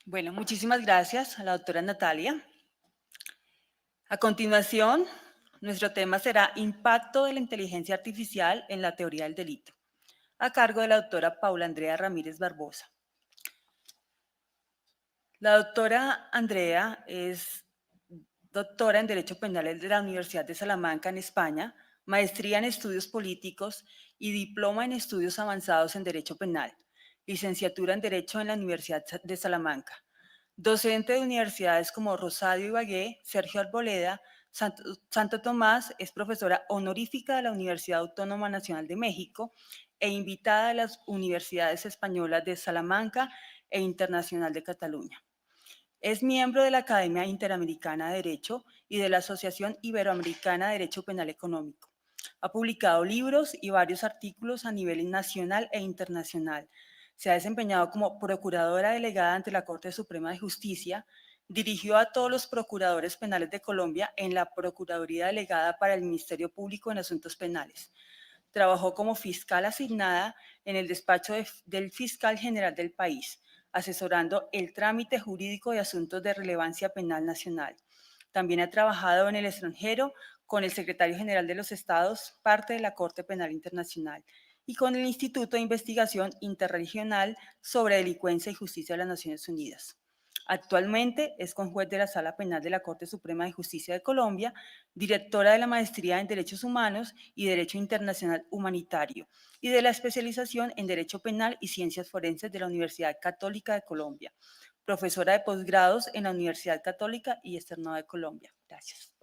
Bueno, muchísimas gracias a la doctora Natalia. A continuación, nuestro tema será Impacto de la inteligencia artificial en la teoría del delito, a cargo de la doctora Paula Andrea Ramírez Barbosa. La doctora Andrea es doctora en Derecho Penal de la Universidad de Salamanca en España, maestría en Estudios Políticos y diploma en Estudios Avanzados en Derecho Penal, licenciatura en Derecho en la Universidad de Salamanca. Docente de universidades como Rosario Ibagué, Sergio Arboleda, Santo Tomás, es profesora honorífica de la Universidad Autónoma Nacional de México e invitada de las universidades españolas de Salamanca e Internacional de Cataluña. Es miembro de la Academia Interamericana de Derecho y de la Asociación Iberoamericana de Derecho Penal Económico. Ha publicado libros y varios artículos a nivel nacional e internacional. Se ha desempeñado como procuradora delegada ante la Corte Suprema de Justicia. Dirigió a todos los procuradores penales de Colombia en la Procuraduría Delegada para el Ministerio Público en Asuntos Penales. Trabajó como fiscal asignada en el despacho del fiscal general del país, asesorando el trámite jurídico de asuntos de relevancia penal nacional. También ha trabajado en el extranjero con el secretario general de los Estados, parte de la Corte Penal Internacional, y con el Instituto de Investigación Interregional sobre Delincuencia y Justicia de las Naciones Unidas. Actualmente es conjuez de la Sala Penal de la Corte Suprema de Justicia de Colombia, directora de la Maestría en Derechos Humanos y Derecho Internacional Humanitario y de la especialización en Derecho Penal y Ciencias Forenses de la Universidad Católica de Colombia, profesora de posgrados en la Universidad Católica y Externado de Colombia. Gracias.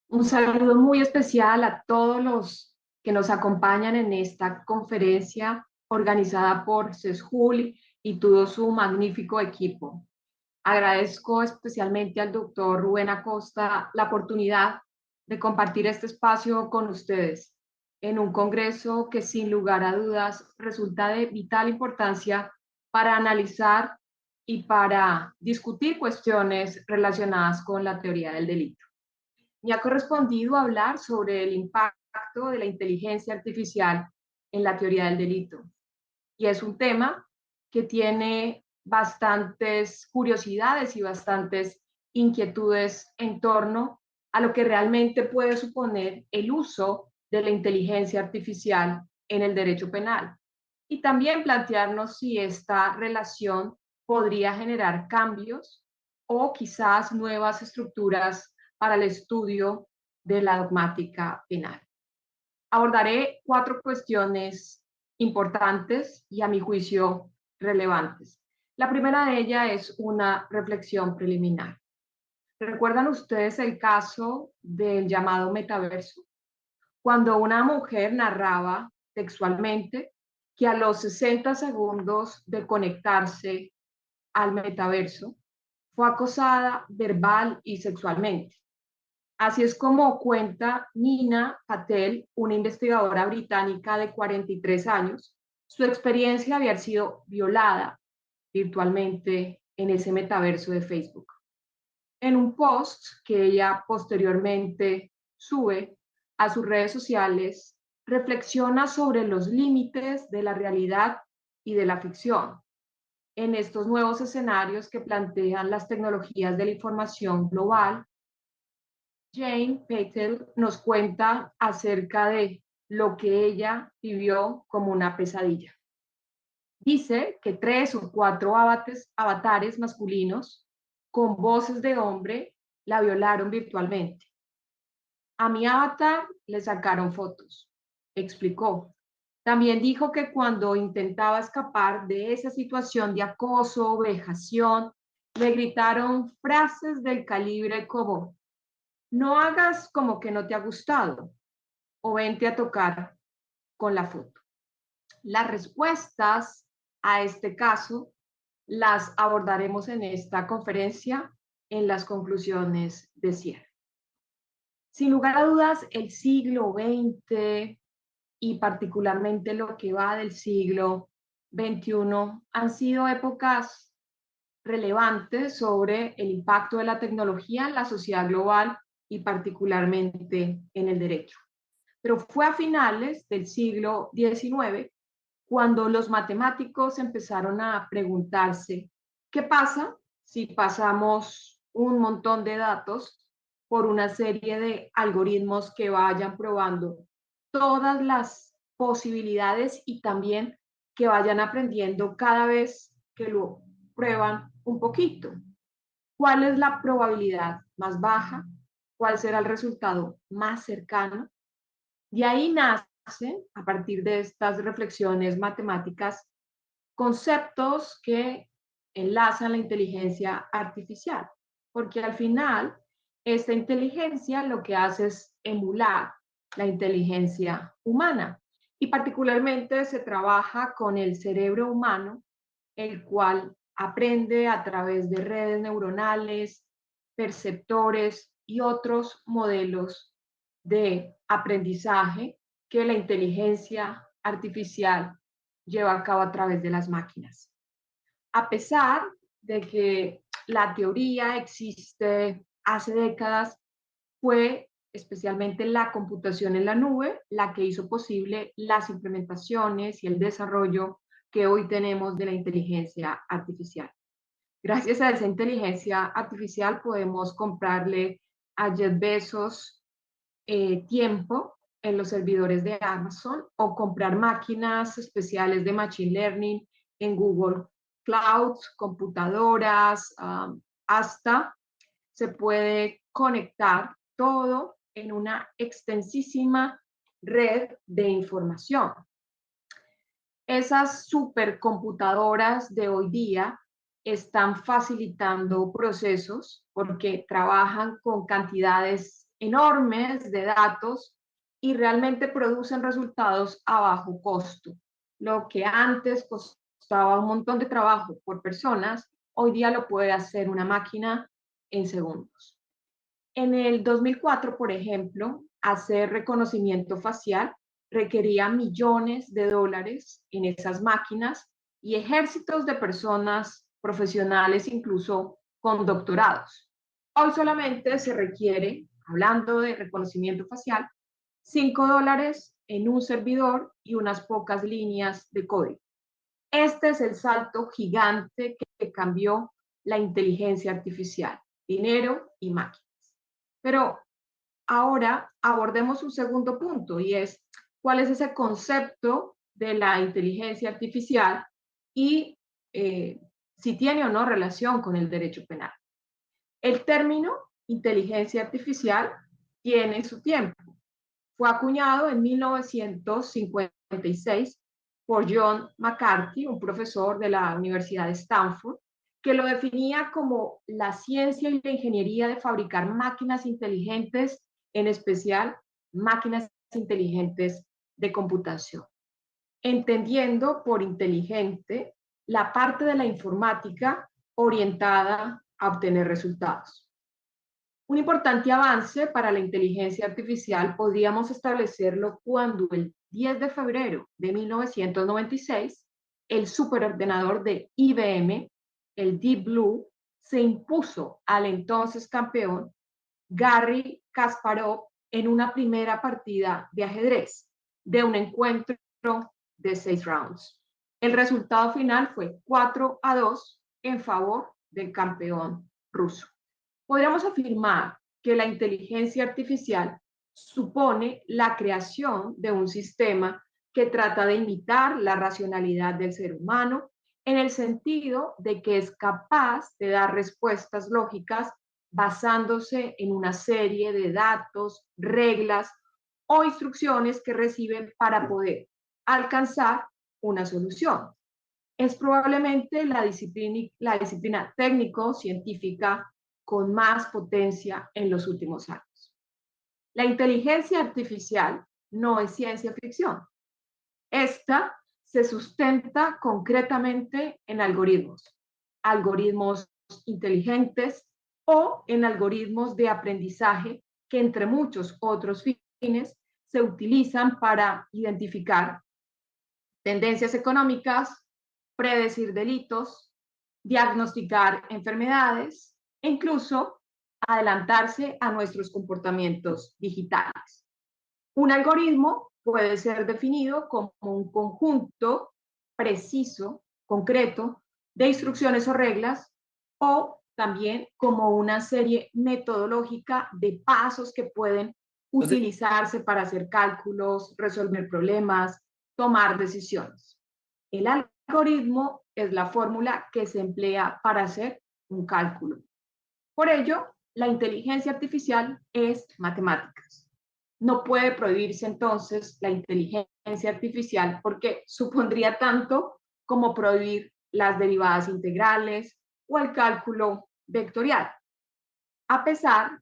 Un saludo muy especial a todos los que nos acompañan en esta conferencia organizada por CESJUL y todo su magnífico equipo. Agradezco especialmente al doctor Rubén Acosta la oportunidad de compartir este espacio con ustedes en un congreso que sin lugar a dudas resulta de vital importancia para analizar y para discutir cuestiones relacionadas con la teoría del delito. Me ha correspondido hablar sobre el impacto de la inteligencia artificial en la teoría del delito. Y es un tema que tiene bastantes curiosidades y bastantes inquietudes en torno a lo que realmente puede suponer el uso de la inteligencia artificial en el derecho penal. Y también plantearnos si esta relación podría generar cambios o quizás nuevas estructuras para el estudio de la dogmática penal. Abordaré 4 cuestiones importantes y a mi juicio relevantes. La primera de ellas es una reflexión preliminar. ¿Recuerdan ustedes el caso del llamado metaverso? Cuando una mujer narraba textualmente que a los 60 segundos de conectarse al metaverso fue acosada verbal y sexualmente. Así es como cuenta Nina Patel, una investigadora británica de 43 años, su experiencia de haber sido violada virtualmente en ese metaverso de Facebook. En un post que ella posteriormente sube a sus redes sociales, reflexiona sobre los límites de la realidad y de la ficción en estos nuevos escenarios que plantean las tecnologías de la información global. Jane Patel nos cuenta acerca de lo que ella vivió como una pesadilla. Dice que 3 o 4 avatares masculinos con voces de hombre la violaron virtualmente. A mi avatar le sacaron fotos, explicó. También dijo que cuando intentaba escapar de esa situación de acoso, vejación, le gritaron frases del calibre como: no hagas como que no te ha gustado o vente a tocar con la foto. Las respuestas a este caso las abordaremos en esta conferencia en las conclusiones de cierre. Sin lugar a dudas, el siglo XX y particularmente lo que va del siglo XXI han sido épocas relevante sobre el impacto de la tecnología en la sociedad global y particularmente en el derecho. Pero fue a finales del siglo XIX cuando los matemáticos empezaron a preguntarse, ¿qué pasa si pasamos un montón de datos por una serie de algoritmos que vayan probando todas las posibilidades y también que vayan aprendiendo cada vez que lo prueban un poquito? ¿Cuál es la probabilidad más baja? ¿Cuál será el resultado más cercano? De ahí nacen, a partir de estas reflexiones matemáticas, conceptos que enlazan la inteligencia artificial, porque al final esta inteligencia lo que hace es emular la inteligencia humana y particularmente se trabaja con el cerebro humano, el cual aprende a través de redes neuronales, perceptores y otros modelos de aprendizaje que la inteligencia artificial lleva a cabo a través de las máquinas. A pesar de que la teoría existe hace décadas, fue especialmente la computación en la nube la que hizo posible las implementaciones y el desarrollo que hoy tenemos de la inteligencia artificial. Gracias a esa inteligencia artificial podemos comprarle a Jeff Bezos tiempo en los servidores de Amazon o comprar máquinas especiales de Machine Learning en Google Cloud, computadoras, hasta se puede conectar todo en una extensísima red de información. Esas supercomputadoras de hoy día están facilitando procesos porque trabajan con cantidades enormes de datos y realmente producen resultados a bajo costo. Lo que antes costaba un montón de trabajo por personas, hoy día lo puede hacer una máquina en segundos. En el 2004, por ejemplo, hacer reconocimiento facial requería millones de dólares en esas máquinas y ejércitos de personas profesionales, incluso con doctorados. Hoy solamente se requiere, hablando de reconocimiento facial, $5 en un servidor y unas pocas líneas de código. Este es el salto gigante que cambió la inteligencia artificial, dinero y máquinas. Pero ahora abordemos un segundo punto y es cuál es ese concepto de la inteligencia artificial y si tiene o no relación con el derecho penal. El término inteligencia artificial tiene su tiempo. Fue acuñado en 1956 por John McCarthy, un profesor de la Universidad de Stanford, que lo definía como la ciencia y la ingeniería de fabricar máquinas inteligentes, en especial máquinas inteligentes de computación, entendiendo por inteligente la parte de la informática orientada a obtener resultados. Un importante avance para la inteligencia artificial podríamos establecerlo cuando el 10 de febrero de 1996 el superordenador de IBM, el Deep Blue, se impuso al entonces campeón Garry Kasparov en una primera partida de ajedrez de un encuentro de 6 rounds. El resultado final fue 4-2 en favor del campeón ruso. Podríamos afirmar que la inteligencia artificial supone la creación de un sistema que trata de imitar la racionalidad del ser humano en el sentido de que es capaz de dar respuestas lógicas basándose en una serie de datos, reglas o instrucciones que reciben para poder alcanzar una solución. Es probablemente la disciplina técnico-científica con más potencia en los últimos años. La inteligencia artificial no es ciencia ficción. Esta se sustenta concretamente en algoritmos, algoritmos inteligentes o en algoritmos de aprendizaje que, entre muchos otros fines, se utilizan para identificar tendencias económicas, predecir delitos, diagnosticar enfermedades e incluso adelantarse a nuestros comportamientos digitales. Un algoritmo puede ser definido como un conjunto preciso, concreto, de instrucciones o reglas, o también como una serie metodológica de pasos que pueden Entonces, utilizarse para hacer cálculos, resolver problemas, tomar decisiones. El algoritmo es la fórmula que se emplea para hacer un cálculo. Por ello, la inteligencia artificial es matemáticas. No puede prohibirse entonces la inteligencia artificial porque supondría tanto como prohibir las derivadas integrales o el cálculo vectorial, a pesar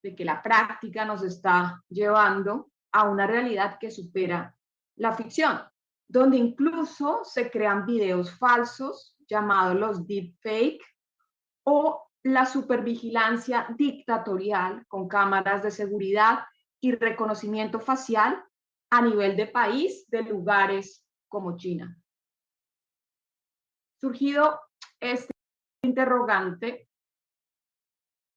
de que la práctica nos está llevando a una realidad que supera la ficción, donde incluso se crean videos falsos llamados los deepfake o la supervigilancia dictatorial con cámaras de seguridad y reconocimiento facial a nivel de país de lugares como China. Surgido este interrogante,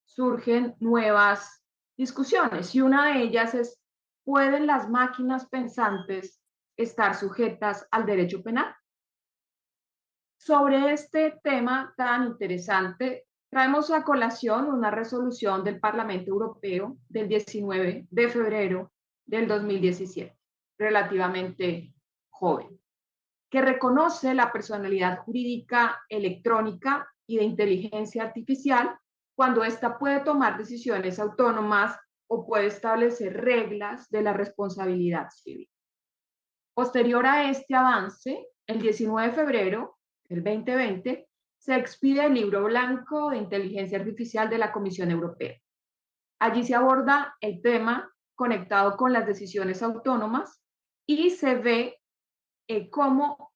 surgen nuevas discusiones y una de ellas es, ¿pueden las máquinas pensantes estar sujetas al derecho penal? Sobre este tema tan interesante, traemos a colación una resolución del Parlamento Europeo del 19 de febrero del 2017, relativamente joven, que reconoce la personalidad jurídica electrónica y de inteligencia artificial cuando ésta puede tomar decisiones autónomas o puede establecer reglas de la responsabilidad civil. Posterior a este avance, el 19 de febrero del 2020, se expide el Libro Blanco de Inteligencia Artificial de la Comisión Europea. Allí se aborda el tema conectado con las decisiones autónomas y se ve cómo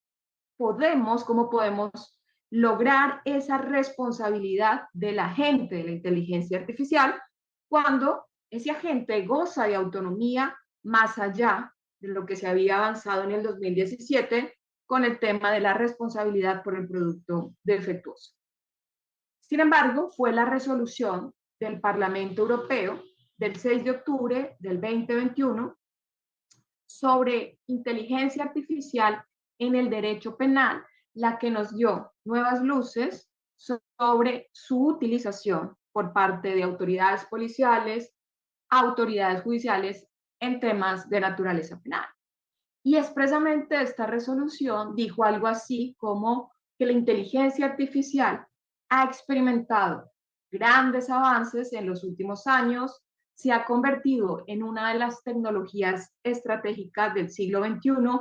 podemos lograr esa responsabilidad del agente de la inteligencia artificial cuando ese agente goza de autonomía más allá de lo que se había avanzado en el 2017 con el tema de la responsabilidad por el producto defectuoso. Sin embargo, fue la resolución del Parlamento Europeo del 6 de octubre del 2021 sobre inteligencia artificial en el derecho penal la que nos dio nuevas luces sobre su utilización por parte de autoridades policiales, autoridades judiciales en temas de naturaleza penal. Y expresamente esta resolución dijo algo así como que la inteligencia artificial ha experimentado grandes avances en los últimos años, se ha convertido en una de las tecnologías estratégicas del siglo XXI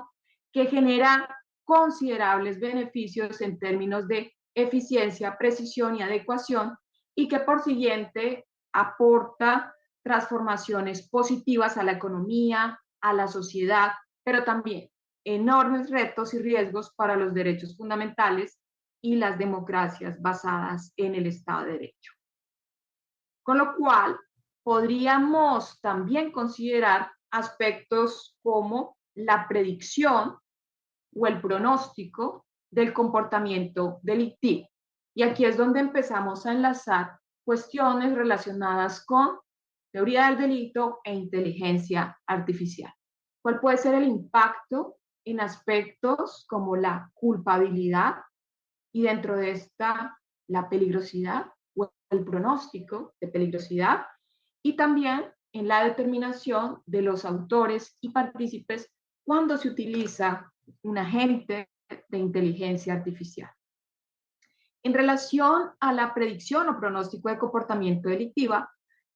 que genera considerables beneficios en términos de eficiencia, precisión y adecuación y que por siguiente aporta transformaciones positivas a la economía, a la sociedad, pero también enormes retos y riesgos para los derechos fundamentales y las democracias basadas en el Estado de Derecho. Con lo cual, podríamos también considerar aspectos como la predicción o el pronóstico del comportamiento delictivo. Y aquí es donde empezamos a enlazar cuestiones relacionadas con teoría del delito e inteligencia artificial. ¿Cuál puede ser el impacto en aspectos como la culpabilidad y dentro de esta la peligrosidad o el pronóstico de peligrosidad y también en la determinación de los autores y partícipes cuando se utiliza un agente de inteligencia artificial? En relación a la predicción o pronóstico de comportamiento delictiva,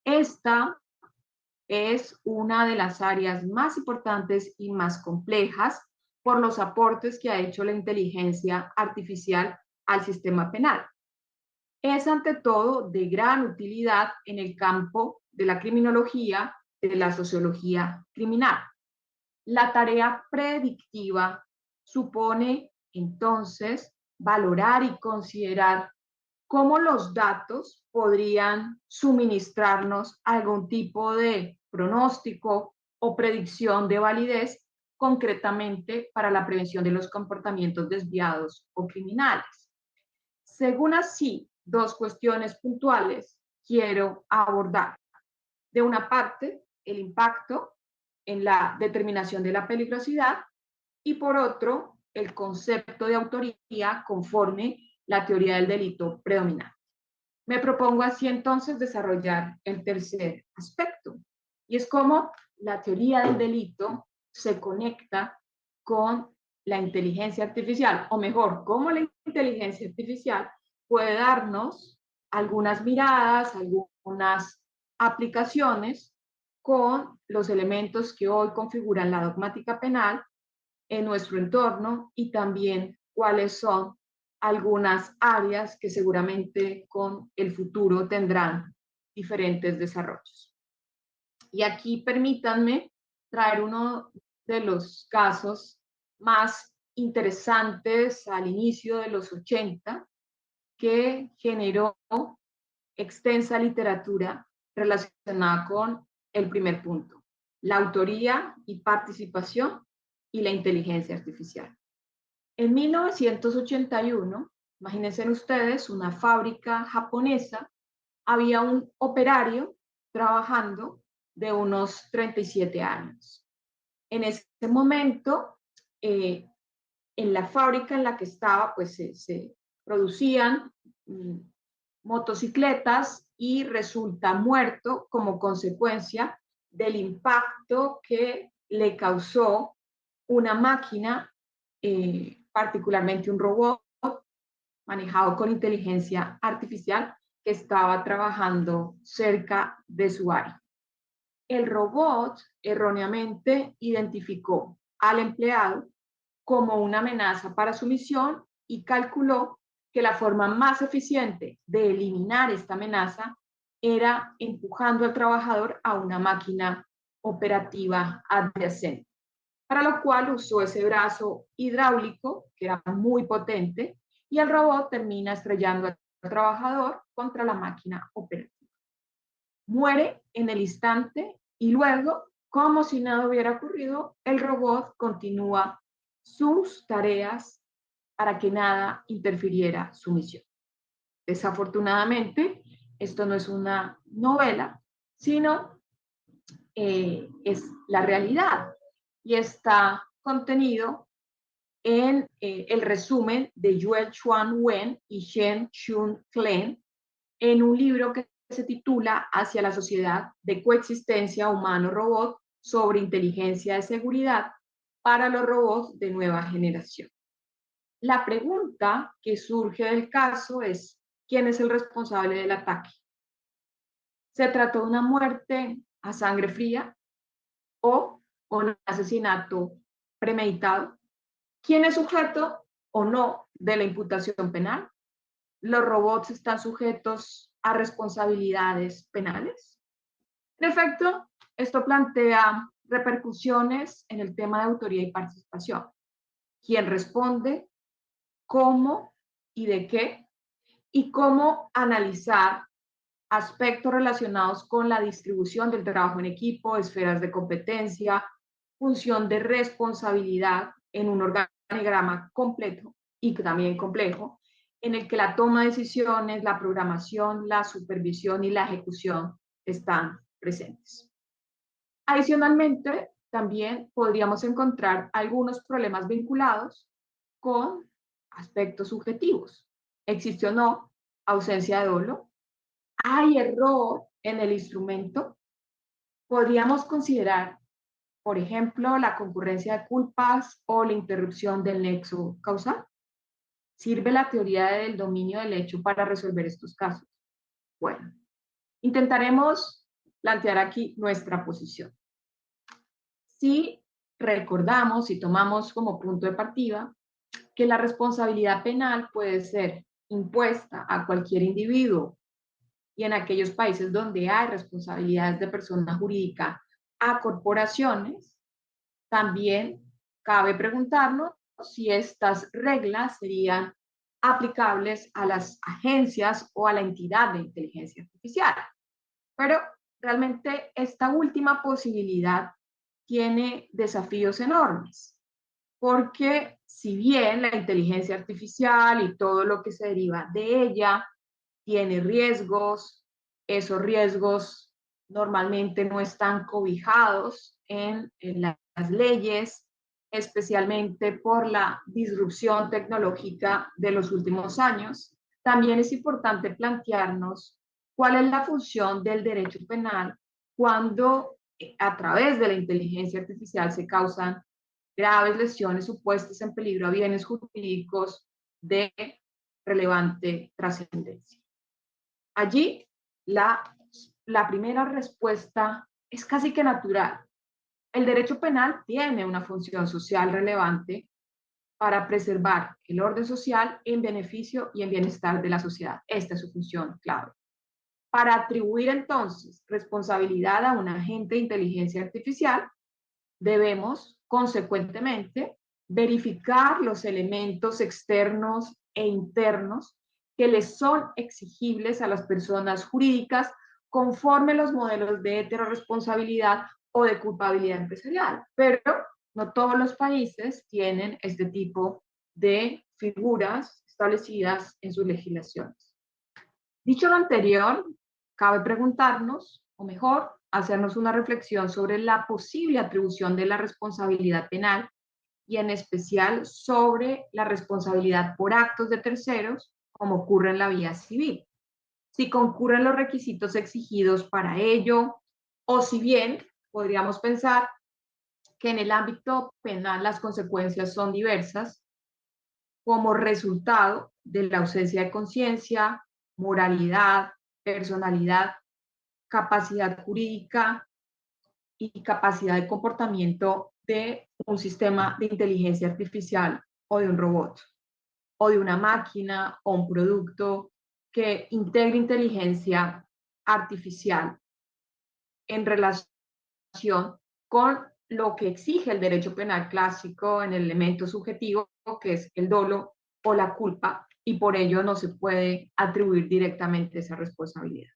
esta es una de las áreas más importantes y más complejas por los aportes que ha hecho la inteligencia artificial al sistema penal. Es ante todo de gran utilidad en el campo de la criminología, de la sociología criminal. La tarea predictiva supone entonces valorar y considerar cómo los datos podrían suministrarnos algún tipo de pronóstico o predicción de validez concretamente para la prevención de los comportamientos desviados o criminales. Según así, dos cuestiones puntuales quiero abordar. De una parte, el impacto en la determinación de la peligrosidad y por otro, el concepto de autoría conforme la teoría del delito predominante. Me propongo así entonces desarrollar el tercer aspecto, y es cómo la teoría del delito se conecta con la inteligencia artificial, o mejor, cómo la inteligencia artificial puede darnos algunas miradas, algunas aplicaciones con los elementos que hoy configuran la dogmática penal en nuestro entorno y también cuáles son algunas áreas que seguramente con el futuro tendrán diferentes desarrollos. Y aquí permítanme traer uno de los casos más interesantes al inicio de los 80 que generó extensa literatura relacionada con el primer punto, la autoría y participación y la inteligencia artificial. En 1981, imagínense ustedes, una fábrica japonesa, había un operario trabajando de unos 37 años. En ese momento, en la fábrica en la que estaba, pues se producían motocicletas y resulta muerto como consecuencia del impacto que le causó una máquina, particularmente un robot manejado con inteligencia artificial que estaba trabajando cerca de su área. El robot erróneamente identificó al empleado como una amenaza para su misión y calculó que la forma más eficiente de eliminar esta amenaza era empujando al trabajador a una máquina operativa adyacente, para lo cual usó ese brazo hidráulico, que era muy potente, y el robot termina estrellando al trabajador contra la máquina operativa. Muere en el instante y luego, como si nada hubiera ocurrido, el robot continúa sus tareas para que nada interfiriera su misión. Desafortunadamente, esto no es una novela, sino es la realidad y está contenido en el resumen de Joel Chuan Wen y Shen Chun Klen en un libro que se titula Hacia la sociedad de coexistencia humano-robot sobre inteligencia de seguridad para los robots de nueva generación. La pregunta que surge del caso es, ¿quién es el responsable del ataque? ¿Se trató de una muerte a sangre fría o un asesinato premeditado? ¿Quién es sujeto o no de la imputación penal? ¿Los robots están sujetos a responsabilidades penales? En efecto, esto plantea repercusiones en el tema de autoría y participación. ¿Quién responde? ¿Cómo y de qué? Y cómo analizar aspectos relacionados con la distribución del trabajo en equipo, esferas de competencia, función de responsabilidad en un organigrama completo y también complejo, en el que la toma de decisiones, la programación, la supervisión y la ejecución están presentes. Adicionalmente, también podríamos encontrar algunos problemas vinculados con aspectos subjetivos. ¿Existe o no ausencia de dolo? ¿Hay error en el instrumento? Podríamos considerar, por ejemplo, la concurrencia de culpas o la interrupción del nexo causal. ¿Sirve la teoría del dominio del hecho para resolver estos casos? Bueno, intentaremos plantear aquí nuestra posición. Si recordamos y tomamos como punto de partida que la responsabilidad penal puede ser impuesta a cualquier individuo y en aquellos países donde hay responsabilidades de persona jurídica a corporaciones, también cabe preguntarnos si estas reglas serían aplicables a las agencias o a la entidad de inteligencia artificial. Pero realmente esta última posibilidad tiene desafíos enormes, porque si bien la inteligencia artificial y todo lo que se deriva de ella tiene riesgos, esos riesgos normalmente no están cobijados en las leyes, especialmente por la disrupción tecnológica de los últimos años. También es importante plantearnos cuál es la función del derecho penal cuando a través de la inteligencia artificial se causan graves lesiones o puestas en peligro a bienes jurídicos de relevante trascendencia. Allí la primera respuesta es casi que natural. El derecho penal tiene una función social relevante para preservar el orden social en beneficio y en bienestar de la sociedad. Esta es su función clave. Para atribuir entonces responsabilidad a un agente de inteligencia artificial, debemos consecuentemente verificar los elementos externos e internos que les son exigibles a las personas jurídicas conforme los modelos de heteroresponsabilidad o de culpabilidad empresarial. Pero no todos los países tienen este tipo de figuras establecidas en sus legislaciones. Dicho lo anterior, cabe preguntarnos, o mejor, hacernos una reflexión sobre la posible atribución de la responsabilidad penal y en especial sobre la responsabilidad por actos de terceros, como ocurre en la vía civil. Si concurren los requisitos exigidos para ello, o si bien podríamos pensar que en el ámbito penal las consecuencias son diversas, como resultado de la ausencia de conciencia, moralidad, personalidad, capacidad jurídica y capacidad de comportamiento de un sistema de inteligencia artificial o de un robot o de una máquina o un producto que integre inteligencia artificial en relación con lo que exige el derecho penal clásico en el elemento subjetivo, que es el dolo o la culpa, y por ello no se puede atribuir directamente esa responsabilidad.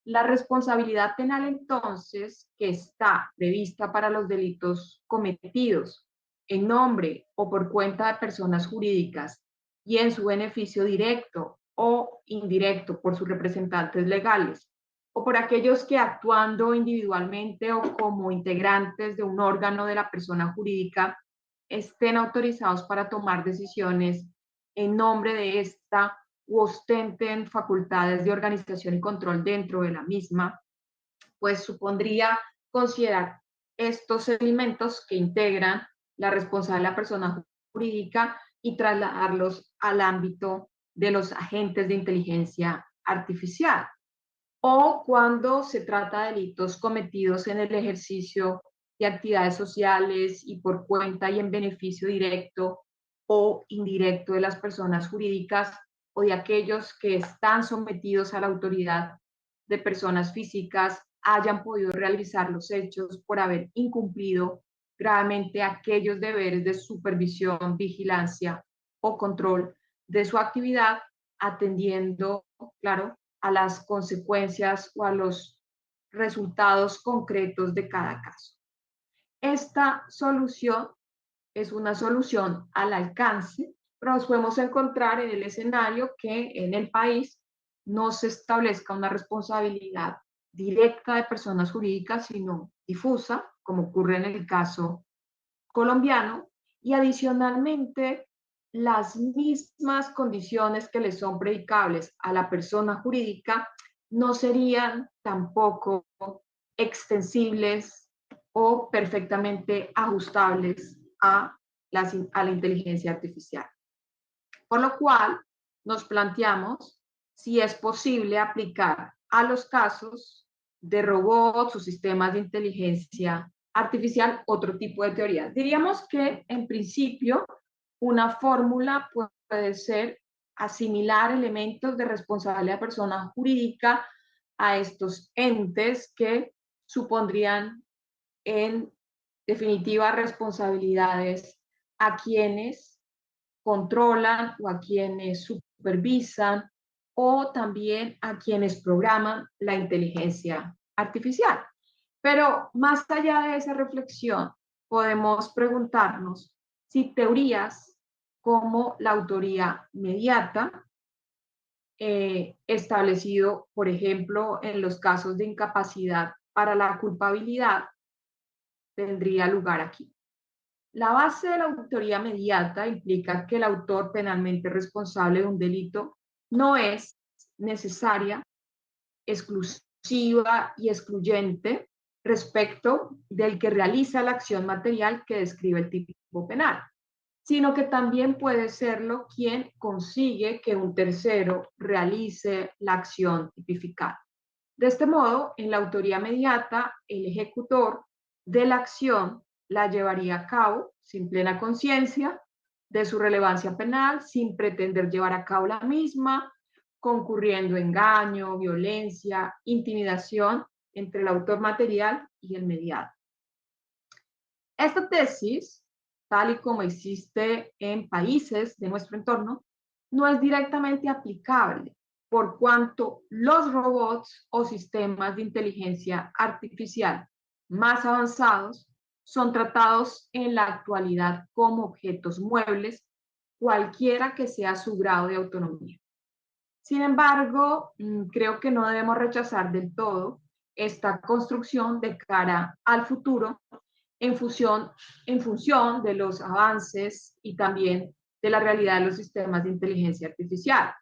La responsabilidad penal, entonces, que está prevista para los delitos cometidos en nombre o por cuenta de personas jurídicas y en su beneficio directo o indirecto por sus representantes legales, o por aquellos que actuando individualmente o como integrantes de un órgano de la persona jurídica estén autorizados para tomar decisiones en nombre de esta u ostenten facultades de organización y control dentro de la misma, pues supondría considerar estos elementos que integran la responsabilidad de la persona jurídica y trasladarlos al ámbito de los agentes de inteligencia artificial. O cuando se trata de delitos cometidos en el ejercicio de actividades sociales y por cuenta y en beneficio directo o indirecto de las personas jurídicas o de aquellos que están sometidos a la autoridad de personas físicas hayan podido realizar los hechos por haber incumplido gravemente aquellos deberes de supervisión, vigilancia o control de su actividad, atendiendo, claro, a las consecuencias o a los resultados concretos de cada caso. Esta solución es una solución al alcance, pero nos podemos encontrar en el escenario que en el país no se establezca una responsabilidad directa de personas jurídicas, sino difusa, como ocurre en el caso colombiano, y adicionalmente las mismas condiciones que le son predicables a la persona jurídica no serían tampoco extensibles o perfectamente ajustables a la inteligencia artificial. Por lo cual, nos planteamos si es posible aplicar a los casos de robots o sistemas de inteligencia artificial otro tipo de teorías. Diríamos que, en principio, una fórmula puede ser asimilar elementos de responsabilidad de persona jurídica a estos entes que supondrían en definitiva responsabilidades a quienes controlan o a quienes supervisan o también a quienes programan la inteligencia artificial. Pero más allá de esa reflexión, podemos preguntarnos teorías como la autoría mediata, establecido, por ejemplo, en los casos de incapacidad para la culpabilidad, tendría lugar aquí. La base de la autoría mediata implica que el autor penalmente responsable de un delito no es necesaria, exclusiva y excluyente respecto del que realiza la acción material que describe el tipo penal, sino que también puede serlo quien consigue que un tercero realice la acción tipificada. De este modo, en la autoría mediata, el ejecutor de la acción la llevaría a cabo sin plena conciencia de su relevancia penal, sin pretender llevar a cabo la misma, concurriendo engaño, violencia, intimidación entre el autor material y el mediado. Esta tesis, tal y como existe en países de nuestro entorno, no es directamente aplicable por cuanto los robots o sistemas de inteligencia artificial más avanzados son tratados en la actualidad como objetos muebles, cualquiera que sea su grado de autonomía. Sin embargo, creo que no debemos rechazar del todo esta construcción de cara al futuro en función de los avances y también de la realidad de los sistemas de inteligencia artificial.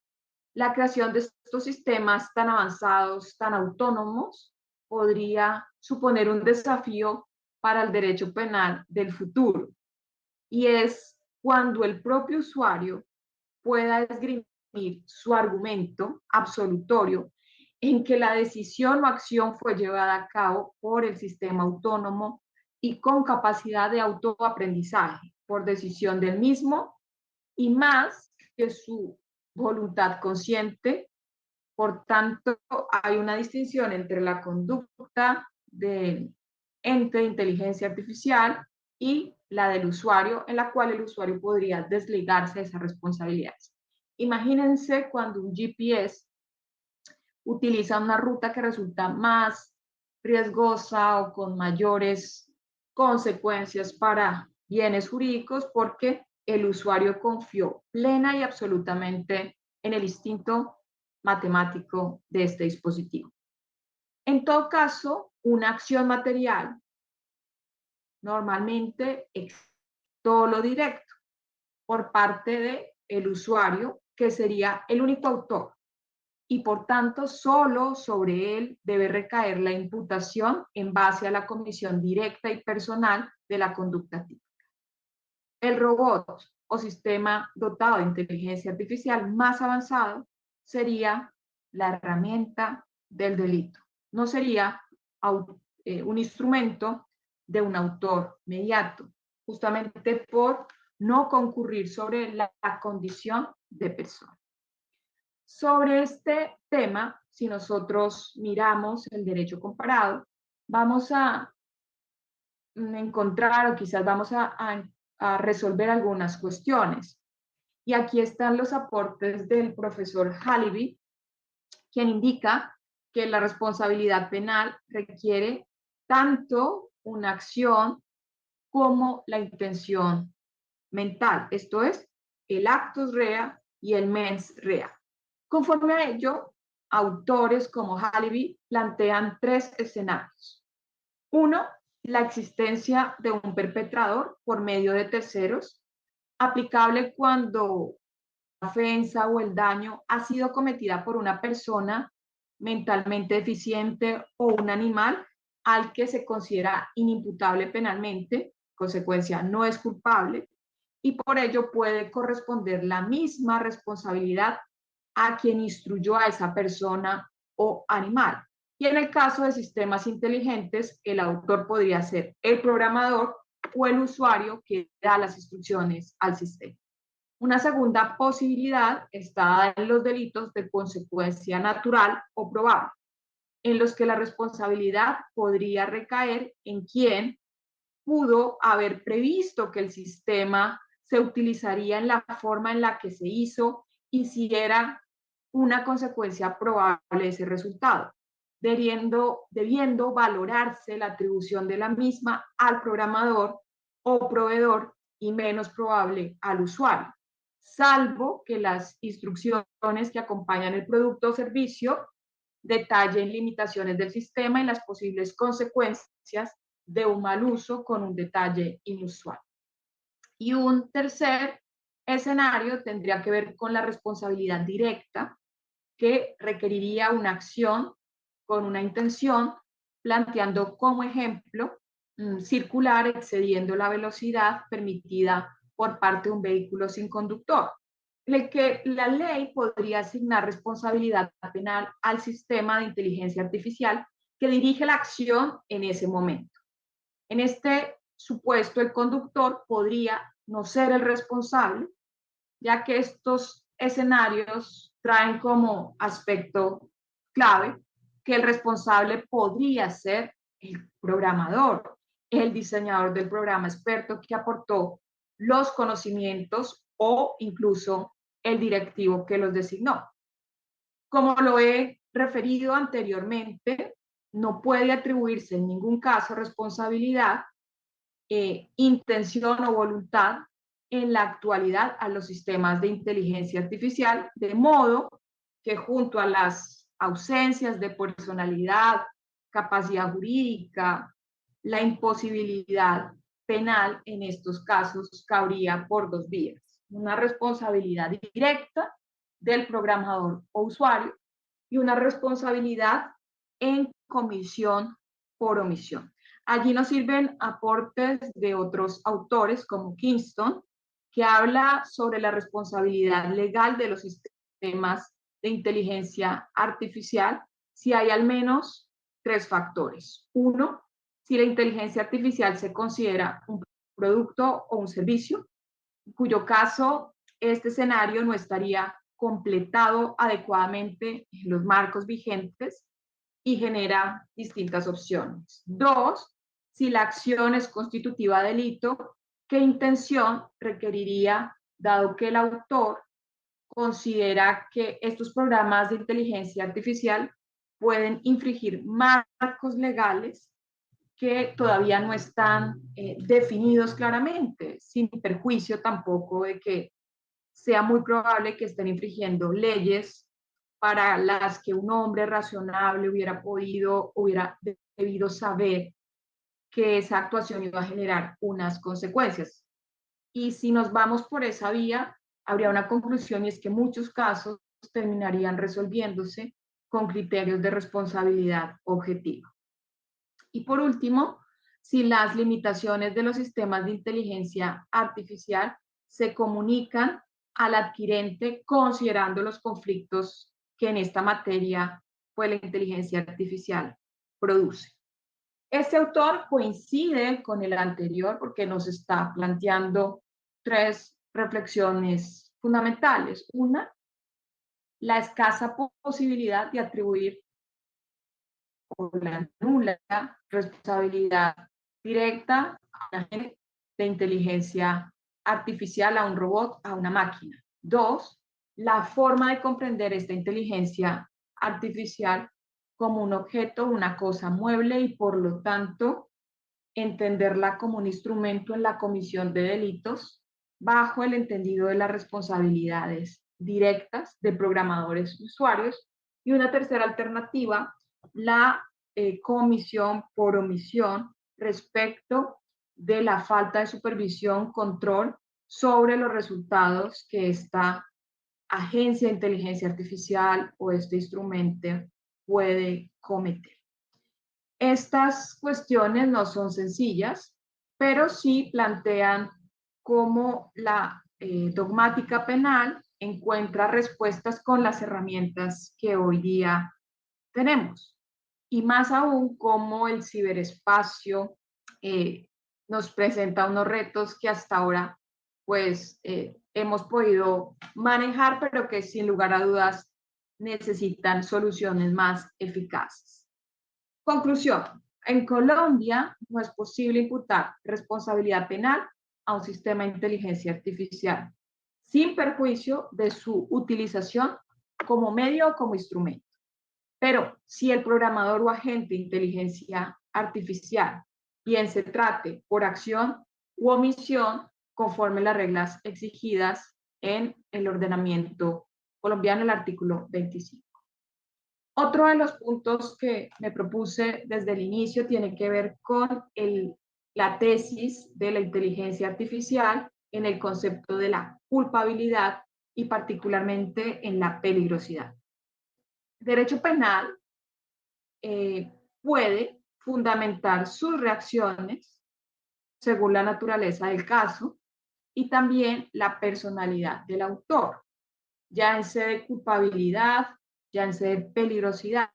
La creación de estos sistemas tan avanzados, tan autónomos, podría suponer un desafío para el derecho penal del futuro. Y es cuando el propio usuario pueda esgrimir su argumento absolutorio en que la decisión o acción fue llevada a cabo por el sistema autónomo y con capacidad de autoaprendizaje por decisión del mismo y más que su voluntad consciente. Por tanto, hay una distinción entre la conducta del ente de inteligencia artificial y la del usuario, en la cual el usuario podría desligarse de esas responsabilidades. Imagínense cuando un GPS utiliza una ruta que resulta más riesgosa o con mayores consecuencias para bienes jurídicos porque el usuario confió plena y absolutamente en el instinto matemático de este dispositivo. En todo caso, una acción material normalmente es todo lo directo por parte del usuario, que sería el único autor, y por tanto solo sobre él debe recaer la imputación en base a la comisión directa y personal de la conducta típica. El robot o sistema dotado de inteligencia artificial más avanzado sería la herramienta del delito. No sería un instrumento de un autor mediato, justamente por no concurrir sobre la condición de persona. Sobre este tema, si nosotros miramos el derecho comparado, vamos a encontrar o quizás vamos a resolver algunas cuestiones. Y aquí están los aportes del profesor Haliby, quien indica que la responsabilidad penal requiere tanto una acción como la intención mental, esto es, el actus rea y el mens rea. Conforme a ello, autores como Haliby plantean tres escenarios. Uno, la existencia de un perpetrador por medio de terceros, aplicable cuando la ofensa o el daño ha sido cometida por una persona mentalmente deficiente o un animal al que se considera inimputable penalmente, consecuencia no es culpable, y por ello puede corresponder la misma responsabilidad a quien instruyó a esa persona o animal. Y en el caso de sistemas inteligentes, el autor podría ser el programador o el usuario que da las instrucciones al sistema. Una segunda posibilidad está en los delitos de consecuencia natural o probable, en los que la responsabilidad podría recaer en quien pudo haber previsto que el sistema se utilizaría en la forma en la que se hizo y si era una consecuencia probable de ese resultado, debiendo valorarse la atribución de la misma al programador o proveedor y menos probable al usuario, salvo que las instrucciones que acompañan el producto o servicio detallen limitaciones del sistema y las posibles consecuencias de un mal uso con un detalle inusual. Y un tercer escenario tendría que ver con la responsabilidad directa, que requeriría una acción con una intención, planteando como ejemplo circular excediendo la velocidad permitida por parte de un vehículo sin conductor, en el que la ley podría asignar responsabilidad penal al sistema de inteligencia artificial que dirige la acción en ese momento. En este supuesto, el conductor podría no ser el responsable, ya que estos escenarios traen como aspecto clave que el responsable podría ser el programador, el diseñador del programa experto que aportó los conocimientos o incluso el directivo que los designó. Como lo he referido anteriormente, no puede atribuirse en ningún caso responsabilidad, intención o voluntad en la actualidad a los sistemas de inteligencia artificial, de modo que junto a las ausencias de personalidad, capacidad jurídica, la imposibilidad penal en estos casos cabría por dos vías: una responsabilidad directa del programador o usuario y una responsabilidad en comisión por omisión. Allí nos sirven aportes de otros autores como Kingston, que habla sobre la responsabilidad legal de los sistemas de inteligencia artificial si hay al menos tres factores. Uno, si la inteligencia artificial se considera un producto o un servicio, en cuyo caso este escenario no estaría completado adecuadamente en los marcos vigentes y genera distintas opciones. Dos, si la acción es constitutiva de delito, ¿qué intención requeriría, dado que el autor considera que estos programas de inteligencia artificial pueden infringir marcos legales que todavía no están definidos claramente, sin perjuicio tampoco de que sea muy probable que estén infringiendo leyes para las que un hombre razonable hubiera debido saber que esa actuación iba a generar unas consecuencias. Y si nos vamos por esa vía, habría una conclusión, y es que muchos casos terminarían resolviéndose con criterios de responsabilidad objetiva. Y por último, si las limitaciones de los sistemas de inteligencia artificial se comunican al adquirente considerando los conflictos que en esta materia pues, la inteligencia artificial produce. Este autor coincide con el anterior porque nos está planteando tres reflexiones fundamentales. Una, la escasa posibilidad de atribuir o la nula responsabilidad directa a un agente de inteligencia artificial, a un robot, a una máquina. Dos, la forma de comprender esta inteligencia artificial como un objeto, una cosa mueble y por lo tanto entenderla como un instrumento en la comisión de delitos bajo el entendido de las responsabilidades directas de programadores y usuarios. Y una tercera alternativa, la comisión por omisión respecto de la falta de supervisión, control sobre los resultados que esta agencia de inteligencia artificial o este instrumento puede cometer. Estas cuestiones no son sencillas, pero sí plantean cómo la dogmática penal encuentra respuestas con las herramientas que hoy día tenemos. Y más aún cómo el ciberespacio nos presenta unos retos que hasta ahora pues hemos podido manejar, pero que sin lugar a dudas necesitan soluciones más eficaces. Conclusión. En Colombia no es posible imputar responsabilidad penal a un sistema de inteligencia artificial, sin perjuicio de su utilización como medio o como instrumento. Pero si el programador o agente de inteligencia artificial, bien se trate por acción u omisión, conforme las reglas exigidas en el ordenamiento colombiano, el artículo 25. Otro de los puntos que me propuse desde el inicio tiene que ver con la tesis de la inteligencia artificial en el concepto de la culpabilidad y particularmente en la peligrosidad. Derecho penal puede fundamentar sus reacciones según la naturaleza del caso y también la personalidad del autor, ya en sede de culpabilidad, ya en sede de peligrosidad.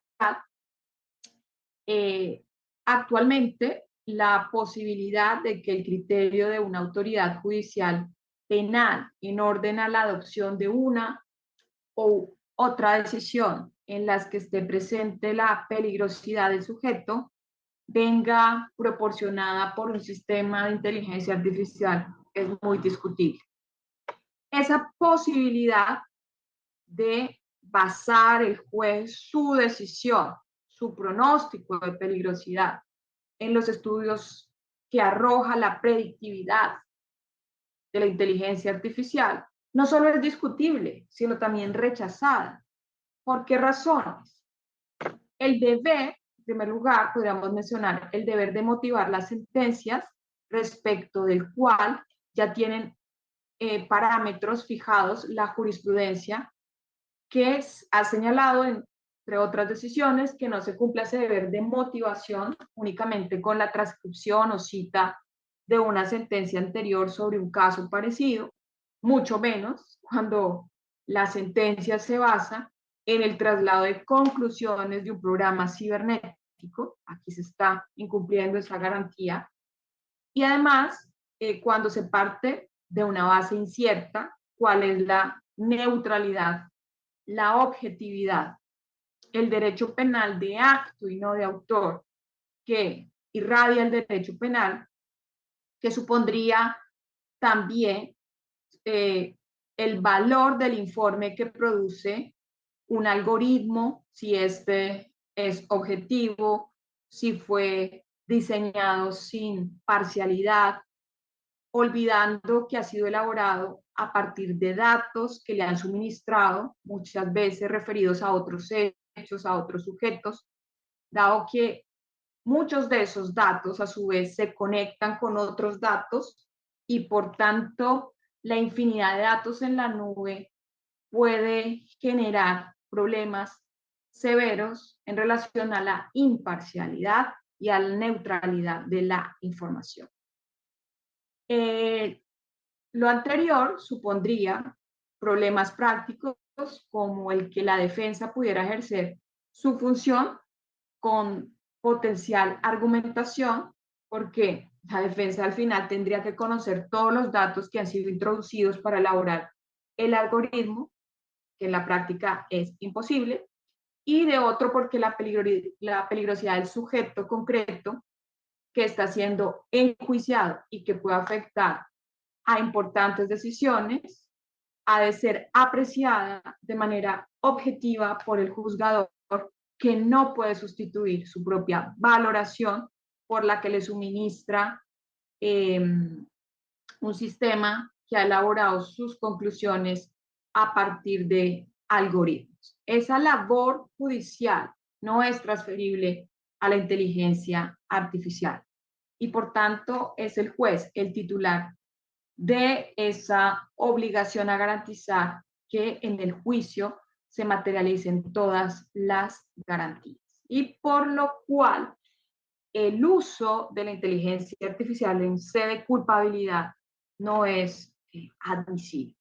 Actualmente, la posibilidad de que el criterio de una autoridad judicial penal en orden a la adopción de una o otra decisión en las que esté presente la peligrosidad del sujeto venga proporcionada por un sistema de inteligencia artificial es muy discutible. Esa posibilidad de basar el juez su decisión, su pronóstico de peligrosidad en los estudios que arroja la predictividad de la inteligencia artificial, no solo es discutible, sino también rechazada. ¿Por qué razones? El deber, en primer lugar, podríamos mencionar el deber de motivar las sentencias respecto del cual ya tienen parámetros fijados la jurisprudencia que ha señalado, entre otras decisiones, que no se cumpla ese deber de motivación únicamente con la transcripción o cita de una sentencia anterior sobre un caso parecido, mucho menos cuando la sentencia se basa en el traslado de conclusiones de un programa cibernético. Aquí se está incumpliendo esa garantía. Y además, cuando se parte de una base incierta, cuál es la neutralidad, la objetividad, el derecho penal de acto y no de autor, que irradia el derecho penal, que supondría también el valor del informe que produce un algoritmo, si este es objetivo, si fue diseñado sin parcialidad, olvidando que ha sido elaborado a partir de datos que le han suministrado, muchas veces referidos a otros hechos, a otros sujetos, dado que muchos de esos datos a su vez se conectan con otros datos y por tanto la infinidad de datos en la nube puede generar problemas severos en relación a la imparcialidad y a la neutralidad de la información. Lo anterior supondría problemas prácticos como el que la defensa pudiera ejercer su función con potencial argumentación, porque la defensa al final tendría que conocer todos los datos que han sido introducidos para elaborar el algoritmo, que en la práctica es imposible, y de otro porque la peligrosidad del sujeto concreto que está siendo enjuiciado y que puede afectar a importantes decisiones ha de ser apreciada de manera objetiva por el juzgador, que no puede sustituir su propia valoración por la que le suministra un sistema que ha elaborado sus conclusiones a partir de algoritmos. Esa labor judicial no es transferible a la inteligencia artificial y por tanto es el juez el titular de esa obligación a garantizar que en el juicio se materialicen todas las garantías. Y por lo cual el uso de la inteligencia artificial en sede de culpabilidad no es admisible.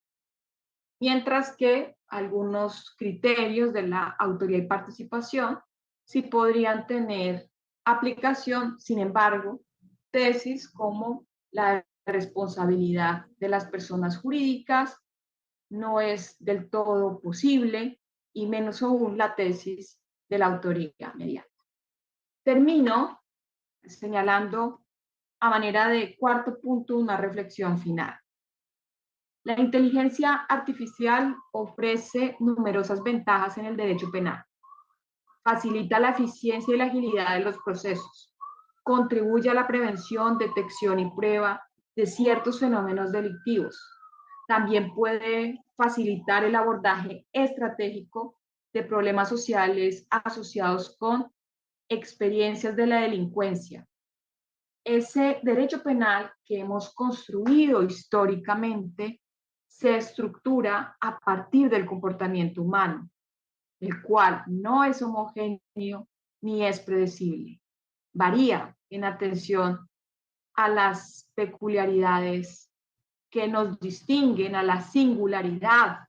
Mientras que algunos criterios de la autoría y participación sí podrían tener aplicación, sin embargo, tesis como la responsabilidad de las personas jurídicas no es del todo posible, y menos aún la tesis de la autoría mediata. Termino señalando a manera de cuarto punto una reflexión final. La inteligencia artificial ofrece numerosas ventajas en el derecho penal. Facilita la eficiencia y la agilidad de los procesos. Contribuye a la prevención, detección y prueba de ciertos fenómenos delictivos. También puede facilitar el abordaje estratégico de problemas sociales asociados con experiencias de la delincuencia. Ese derecho penal que hemos construido históricamente se estructura a partir del comportamiento humano, el cual no es homogéneo ni es predecible. Varía en atención a las peculiaridades que nos distinguen, a la singularidad,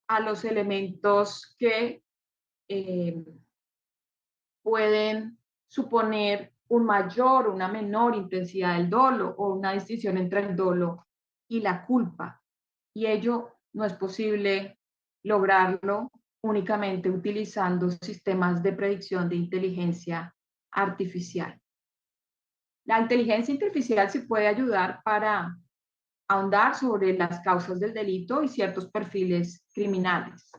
a los elementos que eh, pueden suponer un mayor o una menor intensidad del dolo o una distinción entre el dolo y la culpa. Y ello no es posible lograrlo únicamente utilizando sistemas de predicción de inteligencia artificial. La inteligencia artificial se puede ayudar para ahondar sobre las causas del delito y ciertos perfiles criminales.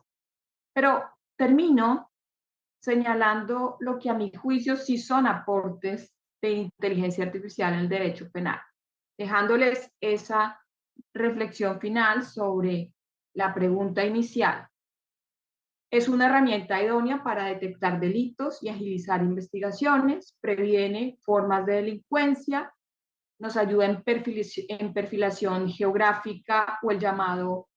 Pero termino señalando lo que a mi juicio sí son aportes de inteligencia artificial en el derecho penal, dejándoles esa reflexión final sobre la pregunta inicial. Es una herramienta idónea para detectar delitos y agilizar investigaciones, previene formas de delincuencia, nos ayuda en perfilación geográfica o el llamado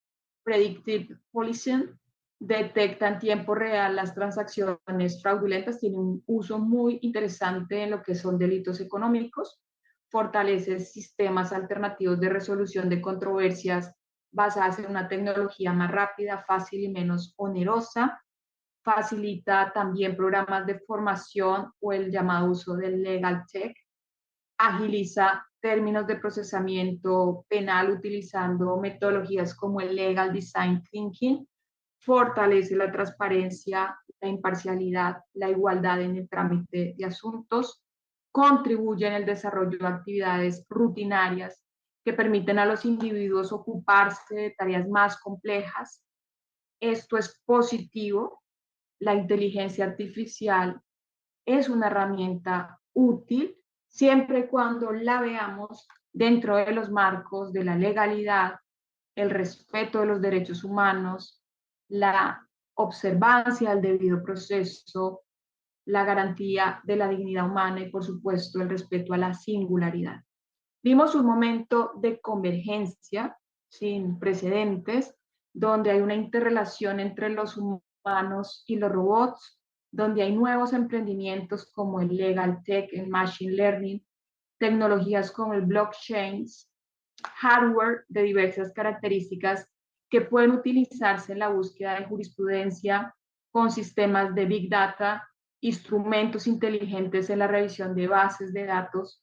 predictive policing, detecta en tiempo real las transacciones fraudulentas, tiene un uso muy interesante en lo que son delitos económicos, fortalece sistemas alternativos de resolución de controversias basadas en una tecnología más rápida, fácil y menos onerosa, facilita también programas de formación o el llamado uso del legal tech, agiliza términos de procesamiento penal utilizando metodologías como el legal design thinking, fortalece la transparencia, la imparcialidad, la igualdad en el trámite de asuntos, contribuye en el desarrollo de actividades rutinarias que permiten a los individuos ocuparse de tareas más complejas. Esto es positivo. La inteligencia artificial es una herramienta útil siempre y cuando la veamos dentro de los marcos de la legalidad, el respeto de los derechos humanos, la observancia del debido proceso, la garantía de la dignidad humana y, por supuesto, el respeto a la singularidad. Vimos un momento de convergencia sin precedentes, donde hay una interrelación entre los humanos y los robots, donde hay nuevos emprendimientos como el legal tech, el machine learning, tecnologías como el blockchain, hardware de diversas características que pueden utilizarse en la búsqueda de jurisprudencia con sistemas de big data, instrumentos inteligentes en la revisión de bases de datos,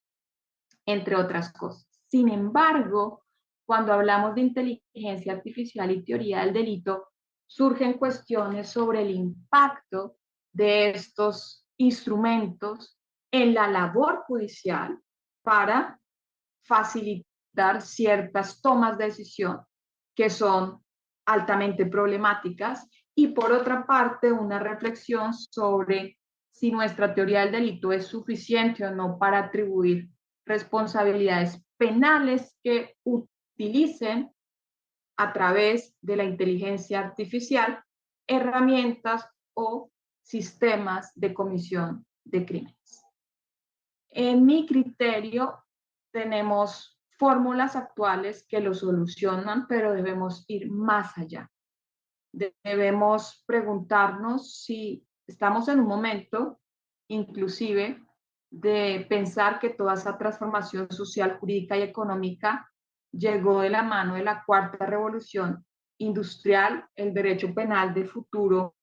entre otras cosas. Sin embargo, cuando hablamos de inteligencia artificial y teoría del delito, surgen cuestiones sobre el impacto de estos instrumentos en la labor judicial para facilitar ciertas tomas de decisión que son altamente problemáticas y por otra parte una reflexión sobre si nuestra teoría del delito es suficiente o no para atribuir responsabilidades penales que utilicen a través de la inteligencia artificial herramientas o sistemas de comisión de crímenes. En mi criterio, tenemos fórmulas actuales que lo solucionan, pero debemos ir más allá. Debemos preguntarnos si estamos en un momento, inclusive, de pensar que toda esa transformación social, jurídica y económica llegó de la mano de la cuarta revolución industrial. El derecho penal de futuro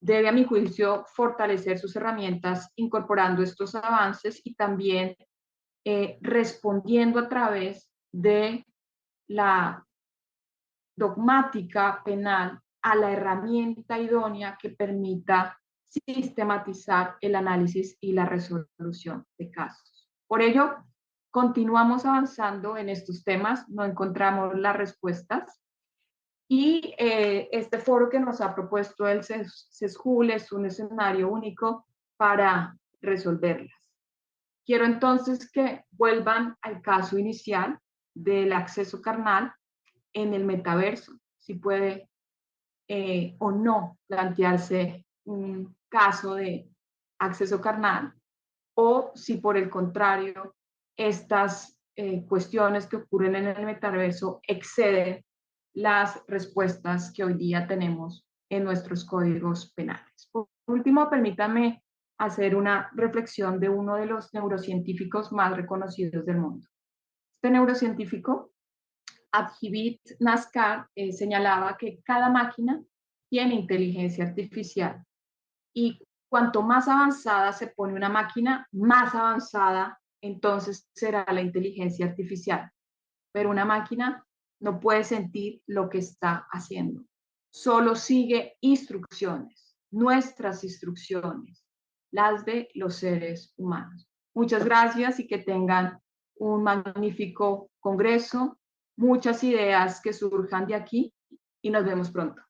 debe, a mi juicio, fortalecer sus herramientas incorporando estos avances y también respondiendo a través de la dogmática penal a la herramienta idónea que permita sistematizar el análisis y la resolución de casos. Por ello, continuamos avanzando en estos temas, no encontramos las respuestas y este foro que nos ha propuesto el CESJUL es un escenario único para resolverlas. Quiero entonces que vuelvan al caso inicial del acceso carnal en el metaverso, si puede o no plantearse un caso de acceso carnal, o si por el contrario estas cuestiones que ocurren en el metaverso exceden las respuestas que hoy día tenemos en nuestros códigos penales. Por último, permítame hacer una reflexión de uno de los neurocientíficos más reconocidos del mundo. Este neurocientífico, Abhijit Naskar, señalaba que cada máquina tiene inteligencia artificial y cuanto más avanzada se pone una máquina, más avanzada entonces será la inteligencia artificial. Pero una máquina no puede sentir lo que está haciendo. Solo sigue instrucciones, nuestras instrucciones, las de los seres humanos. Muchas gracias y que tengan un magnífico congreso, muchas ideas que surjan de aquí y nos vemos pronto.